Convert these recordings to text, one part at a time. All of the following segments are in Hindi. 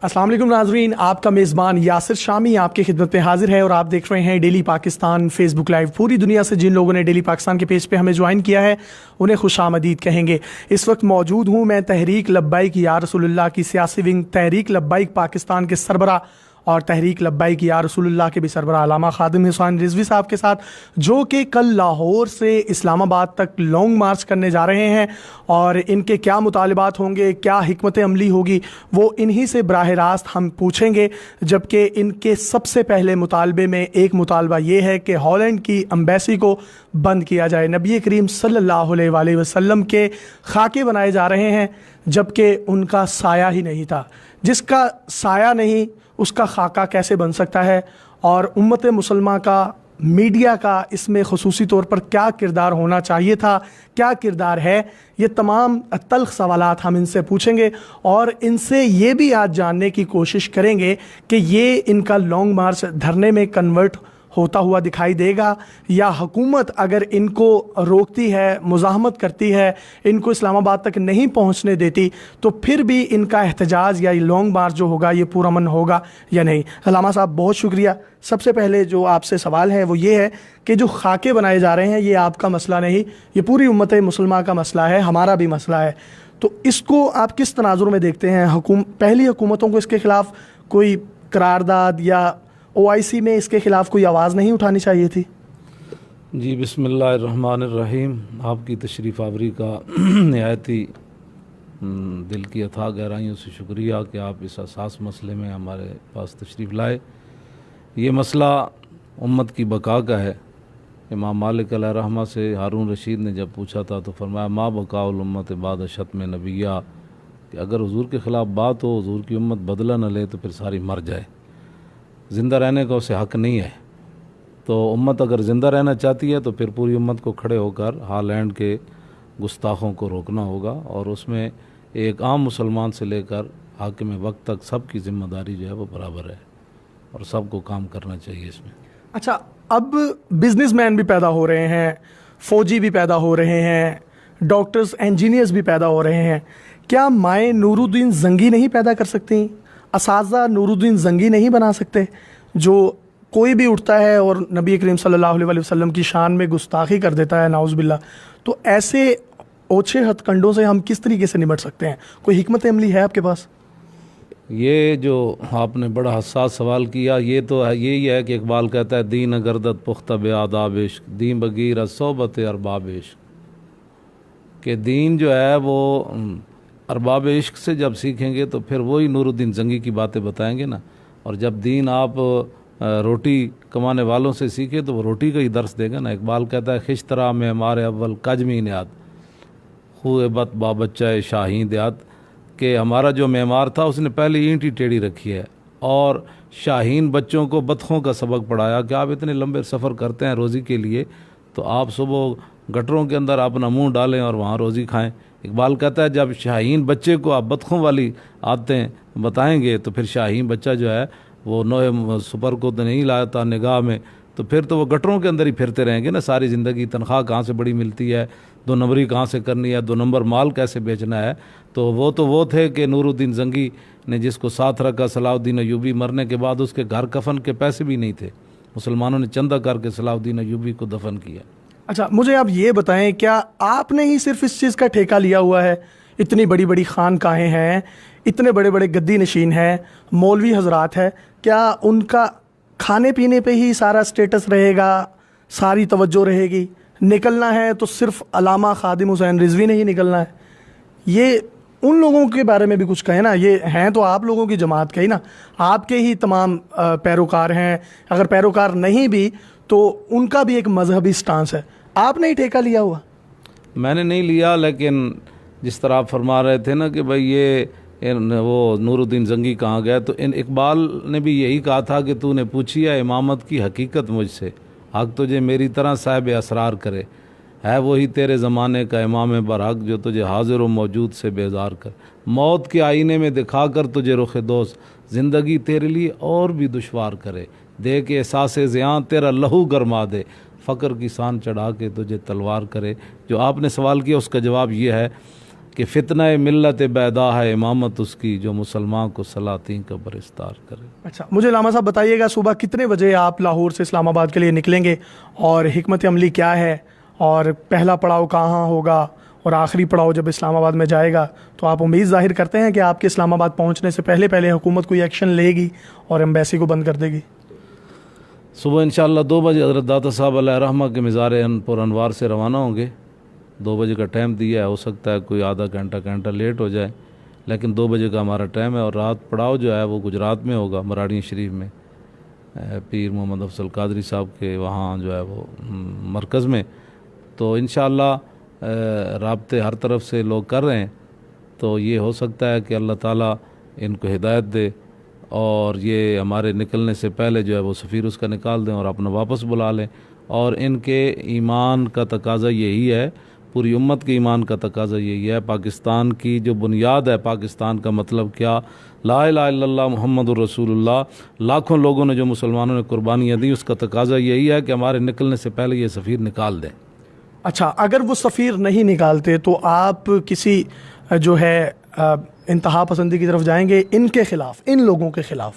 अस्सलाम वालेकुम नाजरीन, आपका मेज़बान यासिर शामी आपकी खिदमत में हाजिर है और आप देख रहे हैं डेली पाकिस्तान फेसबुक लाइव। पूरी दुनिया से जिन लोगों ने डेली पाकिस्तान के पेज पे हमें ज्वाइन किया है उन्हें खुशामदीद कहेंगे। इस वक्त मौजूद हूँ मैं तहरीक लब्बाइक या रसूलुल्लाह की सियासी विंग तहरीक लब्बाइक पाकिस्तान के सरबरा और तहरीक लब्बाइक या रसूलुल्लाह के भी सरबरा अल्लामा खादिम हुसैन रिजवी साहब के साथ, जो कि कल लाहौर से इस्लामाबाद तक लॉन्ग मार्च करने जा रहे हैं और इनके क्या मुतालिबात होंगे, क्या हिकमत अमली होगी, वो इन्हीं से बराह रास्त हम पूछेंगे। जबकि इनके सबसे पहले मुतालबे में एक मुतालबा ये है कि हॉलैंड की एम्बेसी को बंद किया जाए। नबी करीम सल्लल्लाहु अलैहि वसल्लम के खाके बनाए जा रहे हैं जबकि उनका साया ही नहीं था। जिसका साया नहीं उसका खाका कैसे बन सकता है, और उम्मत मुसलमान का, मीडिया का इसमें ख़ुसूसी तौर पर क्या किरदार होना चाहिए था, क्या किरदार है, ये तमाम तल्ख सवालात हम इनसे पूछेंगे और इनसे ये भी आज जानने की कोशिश करेंगे कि ये इनका लॉन्ग मार्च धरने में कन्वर्ट होता हुआ दिखाई देगा या हुकूमत अगर इनको रोकती है, मुज़ाहमत करती है, इनको इस्लामाबाद तक नहीं पहुंचने देती तो फिर भी इनका एहतजाज या लॉन्ग मार्च जो होगा ये पुरअमन होगा या नहीं। अल्लामा साहब बहुत शुक्रिया। सबसे पहले जो आपसे सवाल है वो ये है कि जो खाके बनाए जा रहे हैं ये आपका मसला नहीं, ये पूरी उम्मत मुसलमान का मसला है, हमारा भी मसला है। तो इसको आप किस तनाजुर में देखते हैं? पहली हुकूमतों को इसके ख़िलाफ़ कोई करारदाद या OIC में इसके ख़िलाफ़ कोई आवाज़ नहीं उठानी चाहिए थी? जी, बिस्मिल्लाहिर्रहमानिर्रहीम। आपकी तशरीफ़ आवरी का नहायत ही दिल की अथाह गहराइयों से शुक्रिया कि आप इस असास मसले में हमारे पास तशरीफ़ लाए। ये मसला उम्मत की बका का है। इमाम मालिक अलैहिर्रहमा से हारून रशीद ने जब पूछा था तो फरमाया मा बकाउल उम्मत बाद शत्म नबिया, कि अगर हुजूर के ख़िलाफ़ बात हो, हुजूर की उम्मत बदला न ले तो फिर सारी मर जाए। ज़िंदा रहने का उसे हक़ नहीं है। तो उम्मत अगर ज़िंदा रहना चाहती है तो फिर पूरी उम्मत को खड़े होकर हॉलैंड के गुस्ताखों को रोकना होगा, और उसमें एक आम मुसलमान से लेकर हाकिम वक्त तक सबकी ज़िम्मेदारी जो है वो बराबर है और सबको काम करना चाहिए इसमें। अच्छा, अब बिजनेसमैन भी पैदा हो रहे हैं, फ़ौजी भी पैदा हो रहे हैं, डॉक्टर्स, इंजीनियर्स भी पैदा हो रहे हैं। क्या माए नूरुद्दीन जंगी नहीं पैदा कर सकती? असाज़ा नूरुद्दीन जंगी नहीं बना सकते? जो कोई भी उठता है और नबी करीम सल्लल्लाहु अलैहि वसल्लम की शान में गुस्ताखी कर देता है, नाउज़ बिल्लाह, तो ऐसे ओछे हथकंडों से हम किस तरीके से निपट सकते हैं? कोई हिकमत अमली है आपके पास? ये जो आपने बड़ा हसास सवाल किया, ये तो यही है कि इकबाल कहता है दीन गर्दत पुख्ता बे आदाब इश्क, दीन बगीर सोबत अरबाब इश्क, कि दीन जो है वो अरबाब इश्क से जब सीखेंगे तो फिर वही नूरुद्दीन जंगी की बातें बताएंगे ना। और जब दीन आप रोटी कमाने वालों से सीखे तो वो रोटी का ही दर्स देगा ना। इकबाल कहता है खिश्तरा में हमारे अव्वल काजमी नियात हुए बत बाबच्चा शाहीन दियात, कि हमारा जो मेमार था उसने पहले ईंट ही टेढ़ी रखी है और शाहीन बच्चों को बतखों का सबक पढ़ाया कि आप इतने लंबे सफ़र करते हैं रोज़ी के लिए, तो आप सुबह गटरों के अंदर अपना मुंह डालें और वहाँ रोज़ी खाएं। इकबाल कहता है जब शाहीन बच्चे को आप बतखों वाली आदतें बताएंगे तो फिर शाहीन बच्चा जो है वो नोए सुपर को तो नहीं लाता निगाह में, तो फिर तो वो गटरों के अंदर ही फिरते रहेंगे ना सारी ज़िंदगी। तनख्वाह कहाँ से बड़ी मिलती है, 2 नंबरी कहाँ से करनी है, 2 नंबर माल कैसे बेचना है। तो वो थे कि नूरुद्दीन जंगी ने जिसको साथ रखा सलाहुद्दीन अयूबी, मरने के बाद उसके घर कफन के पैसे भी नहीं थे, मुसलमानों ने चंदा करके सलाहुद्दीन अयूबी को दफन किया। अच्छा, मुझे आप ये बताएं, क्या आपने ही सिर्फ इस चीज़ का ठेका लिया हुआ है? इतनी बड़ी बड़ी खानकाहें हैं, इतने बड़े बड़े गद्दी नशीन हैं, मौलवी हजरात है, क्या उनका खाने पीने पे ही सारा स्टेटस रहेगा, सारी तवज्जो रहेगी? निकलना है तो सिर्फ अल्लामा खादिम हुसैन रिजवी ने ही निकलना है? ये उन लोगों के बारे में भी कुछ कहें ना। ये हैं तो आप लोगों की जमात के ही ना, आपके ही तमाम पैरोकार हैं। अगर पैरोकार नहीं भी तो उनका भी एक मजहबी स्टांस है। आपने ही ठेका लिया हुआ? मैंने नहीं लिया, लेकिन जिस तरह आप फरमा रहे थे ना कि भाई ये वो नूरुद्दीन जंगी कहाँ गया, तो इकबाल ने भी यही कहा था कि तूने पूछी है इमामत की हकीकत मुझसे, हक तुझे मेरी तरह साहिब असरार करे, है वही तेरे ज़माने का इमाम बरहक जो तुझे हाजिर व मौजूद से बेजार कर, मौत के आईने में दिखा कर तुझे रुख दोस्त, ज़िंदगी तेरे लिए और भी दुश्वार करे, दे के एहसास ज़ियां तेरा लहू गरमा दे, फ़क्र की सान चढ़ा के तुझे तलवार करे। जो आपने सवाल किया उसका जवाब ये है कि फितना मिल्लत बैदा है इमामत उसकी, जो मुसलमान को सलातीन का बरिस्तार करे। अच्छा, मुझे लामा साहब बताइएगा, सुबह कितने बजे आप लाहौर से इस्लामाबाद के लिए निकलेंगे और हिकमत अमली क्या है, और पहला पड़ाव कहाँ होगा और आखिरी पड़ाव जब इस्लामाबाद में जाएगा, तो आप उम्मीद ज़ाहिर करते हैं कि आपके इस्लामाबाद पहुँचने से पहले पहले हुकूमत कोई एक्शन लेगी और एम्बेसी को बंद कर देगी? सुबह इंशाअल्लाह 2 बजे हज़रत दाता साहब अलैहि रहमा के मज़ार पुर अनवार से रवाना होंगे। 2 बजे का टाइम दिया है, हो सकता है कोई आधा घंटा लेट हो जाए, लेकिन 2 बजे का हमारा टाइम है। और रात पड़ाव जो है वो गुजरात में होगा, मराड़ी शरीफ में, पीर मोहम्मद अफजल कादरी साहब के वहाँ जो है वो मरकज़ में। तो इंशाअल्लाह राब्ते हर तरफ से लोग कर रहे हैं, तो ये हो सकता है कि अल्लाह ताला इनको हिदायत दे और ये हमारे निकलने से पहले जो है वो सफ़ीर उसका निकाल दें और अपना वापस बुला लें। और इनके ईमान का तकाज़ा यही है, पूरी उम्मत के ईमान का तकाज़ा यही है। पाकिस्तान की जो बुनियाद है, पाकिस्तान का मतलब क्या, ला इलाहा इल्लल्लाह मुहम्मदुर रसूलुल्लाह, लाखों लोगों ने जो मुसलमानों ने कुर्बानियाँ दी, उसका तकाज़ा यही है कि हमारे निकलने से पहले ये सफ़ीर निकाल दें। अच्छा, अगर वो सफ़ीर नहीं निकालते तो आप किसी जो है इंतहा पसंदी की तरफ जाएंगे इनके ख़िलाफ़, इन लोगों के ख़िलाफ़?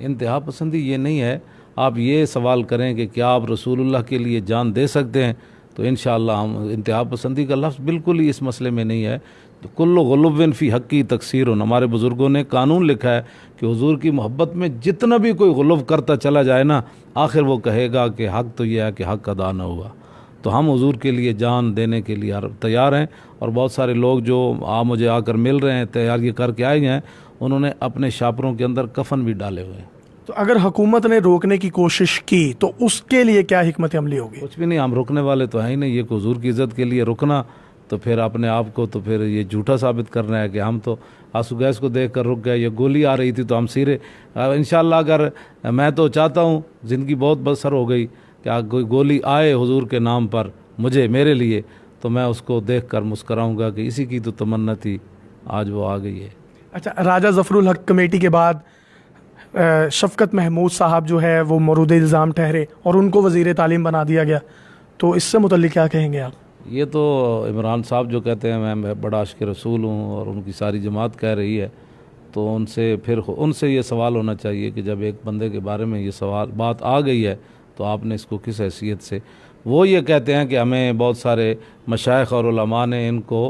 इंतहा पसंदी ये नहीं है। आप ये सवाल करें कि क्या आप रसूलुल्लाह के लिए जान दे सकते हैं, तो इंशाअल्लाह हम, इंतहा पसंदी का लफ्ज़ बिल्कुल ही इस मसले में नहीं है। तो कुल्लु गुलुव्विन फ़ी हक़्क़ी तक़सीरुन, हमारे बुज़ुर्गों ने कानून लिखा है कि हुज़ूर की मोहब्बत में जितना भी कोई गुलुव करता चला जाए ना, आखिर वो कहेगा कि हक़ तो यह है कि हक़ अदा न हुआ। तो हम हुज़ूर के लिए जान देने के लिए तैयार हैं। और बहुत सारे लोग जो मुझे आकर मिल रहे हैं, तैयारी करके आए हैं, उन्होंने अपने शापरों के अंदर कफन भी डाले हुए हैं। तो अगर हुकूमत ने रोकने की कोशिश की तो उसके लिए क्या हिकमत अमली होगी? कुछ भी नहीं, हम रुकने वाले तो हैं ही नहीं। ये हुज़ूर की इज़्ज़त के लिए रुकना तो फिर अपने आप को तो फिर ये झूठा साबित करना है कि हम तो आंसू गैस को देख कर रुक गए, ये गोली आ रही थी तो हम सिरे। इंशाअल्लाह अगर, मैं तो चाहता हूँ, ज़िंदगी बहुत बसर हो गई कि कोई गोली आए हुज़ूर के नाम पर मुझे, मेरे लिए, तो मैं उसको देख कर मुस्कराऊँगा कि इसी की तो तमन्ना थी, आज वो आ गई है। अच्छा, राजा ज़फ़रुल हक कमेटी के बाद शफ़क़त महमूद साहब जो है वो मौरूद इल्ज़ाम ठहरे और उनको वज़ीर तालीम बना दिया गया, तो इससे मुतल्लिक़ क्या कहेंगे आप? ये तो इमरान साहब जो कहते हैं मैं बड़ा आशिक़ रसूल हूँ और उनकी सारी जमात कह रही है, तो उनसे ये सवाल होना चाहिए कि जब एक बंदे के बारे में ये बात आ गई है तो आपने इसको किस हैसियत से। वो ये कहते हैं कि हमें बहुत सारे मशाइख और उलमा ने इनको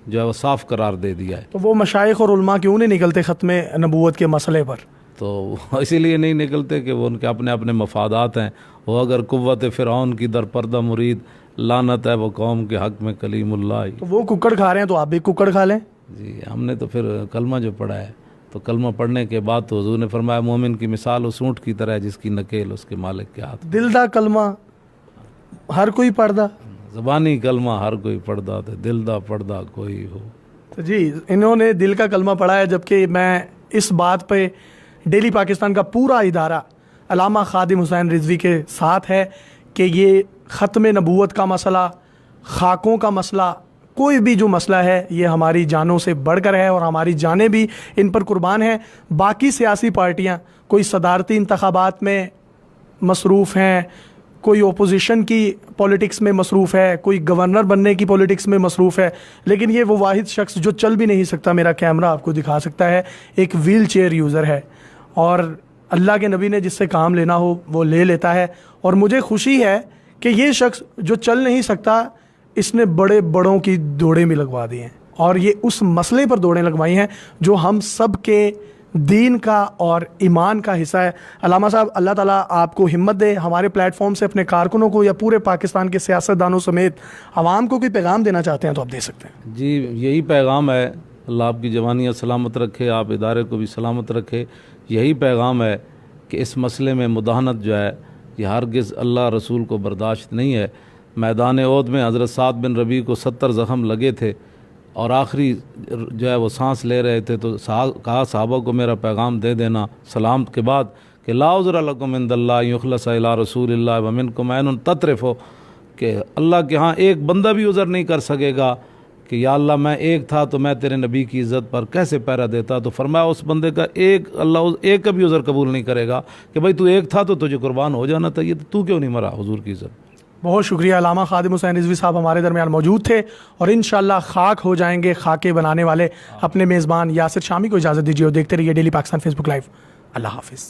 जो है वो साफ़ करार दे दिया है। तो वो मशाइख और उलमा क्यों नहीं निकलते ख़त्म नबूवत के मसले पर? तो इसीलिए नहीं निकलते कि वो उनके अपने अपने मफादात हैं। वो अगर कुव्वत फ़िरऔन की दरपर्दा मुरीद, लानत है वो कौम के हक़ में कलीमुल्लाह। तो वो कुक्कड़ खा रहे हैं तो आप भी कुक्कड़ खा लें। जी, हमने तो फिर कलमा जो पढ़ा है, तो कलमा पढ़ने के बाद तो हुज़ूर ने फरमाया मोमिन की मिसाल उस ऊँट की तरह है जिसकी नकेल उसके मालिक के हाथ। दिल दा कलमा हर कोई पढ़दा, ज़बानी कलमा हर कोई पढ़दा, तो दिल दा पढ़दा कोई हो। तो जी, इन्होंने दिल का कलमा पढ़ा है, जबकि मैं इस बात पे डेली पाकिस्तान का पूरा इदारा अल्लामा खादिम हुसैन रिजवी के साथ है कि ये ख़त्म नबूवत का मसला, खाकों का मसला, कोई भी जो मसला है ये हमारी जानों से बढ़कर है और हमारी जानें भी इन पर कुर्बान हैं। बाकी सियासी पार्टियां कोई सदारती इंतखाबात में मसरूफ़ हैं, कोई ओपोजिशन की पॉलिटिक्स में मसरूफ़ है, कोई गवर्नर बनने की पॉलिटिक्स में मसरूफ़ है, लेकिन ये वो वाहिद शख्स जो चल भी नहीं सकता, मेरा कैमरा आपको दिखा सकता है, एक व्हील चेयर यूज़र है और अल्लाह के नबी ने जिससे काम लेना हो वो ले लेता है। और मुझे खुशी है कि ये शख्स जो चल नहीं सकता, इसने बड़े बड़ों की दौड़ें भी लगवा दी हैं और ये उस मसले पर दौड़ें लगवाई हैं जो हम सब के दीन का और ईमान का हिस्सा है। अल्लामा साहब, अल्लाह ताला आपको हिम्मत दे। हमारे प्लेटफॉर्म से अपने कारकुनों को या पूरे पाकिस्तान के सियासतदानों समेत आवाम को कोई पैगाम देना चाहते हैं तो आप दे सकते हैं। जी, यही पैगाम है, अल्लाह आपकी जवानियाँ सलामत रखे, आप इदारे को भी सलामत रखे। यही पैगाम है कि इस मसले में मुदाहनत जो है ये हरगिज़ अल्लाह रसूल को बर्दाश्त नहीं है। मैदान ओहद में हज़रत साद बिन रबी को 70 ज़ख़म लगे थे और आखिरी जो है वो सांस ले रहे थे, तो कहा साहबा को मेरा पैगाम दे देना सलाम के बाद कि ला उज़्र लकुम इंदल्लाह युख़लस इला रसूलिल्लाह व मिनकुम ऐनुन ततरिफ़ु, कि अल्लाह के यहाँ एक बंदा भी उज़्र नहीं कर सकेगा कि या अल्लाह मैं एक था तो मैं तेरे नबी की इज़्ज़त पर कैसे पहरा देता। तो फरमाया उस बंदे का अल्लाह एक का भी उज़्र कबूल नहीं करेगा कि भाई तू एक था तो तुझे कुर्बान हो जाना चाहिए, तो तू क्यों नहीं मरा हुज़ूर की इज़्ज़त। बहुत शुक्रिया। अल्लामा खादिम हुसैन रिजवी साहब हमारे दरमियान मौजूद थे और इंशाल्लाह खाक हो जाएंगे खाके बनाने वाले अपने मेज़बान यासिर शामी को इजाज़त दीजिए और देखते रहिए डेली पाकिस्तान फेसबुक लाइव। अल्लाह हाफिज़।